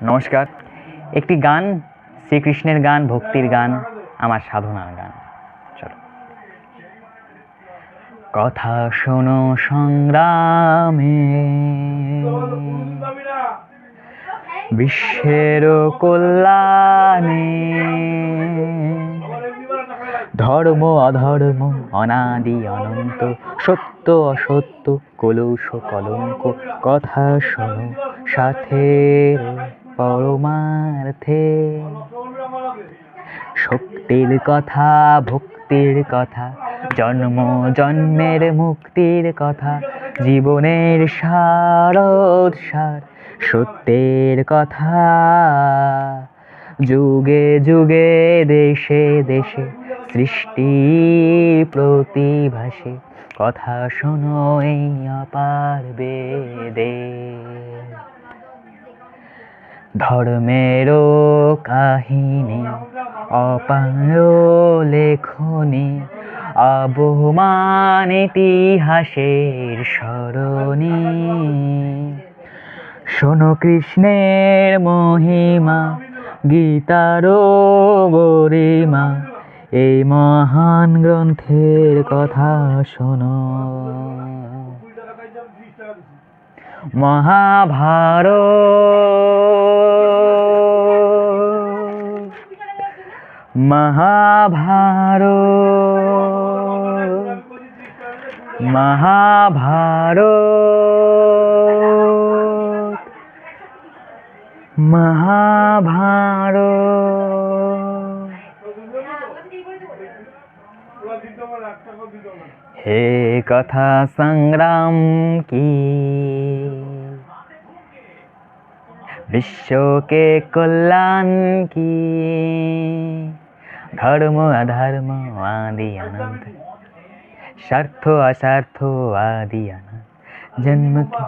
নমস্কার। একটি গান, শ্রীকৃষ্ণের গান, ভক্তির গান, আমার সাধনার গান। চলো। কথা শোনো সংগ্রামে বিশ্বের কল্যাণে, ধর্ম অধর্ম অনাদি অনন্ত, সত্য অসত্য কলুষ কলঙ্ক, কথা শোনো সাথের পরমার্থে। শক্তির কথা, ভক্তির কথা, জন্ম জন্মের মুক্তির কথা, জীবনের সারোদ্ধার সত্যের কথা। যুগে যুগে দেশে দেশে সৃষ্টি প্রতিভাসে, কথা শোনো এই অপার বেদে। ধর্মেরও কাহিনী, অপার লেখনী, আবহমান ইতিহাসের স্মরণী। শোনো কৃষ্ণের মহিমা, গীতারও গরিমা, এই মহান গ্রন্থের কথা শোনো। মহাভারত, মহাভারত, মহাভারত, মহাভারত। হে কথা সংগ্রাম কি, বিশ্বকে কল্যাণ কি, ধর্ম অধর্ম আদি অনন্ত, স্বার্থ অস্বার্থ আদি অনন্ত, জন্ম কি।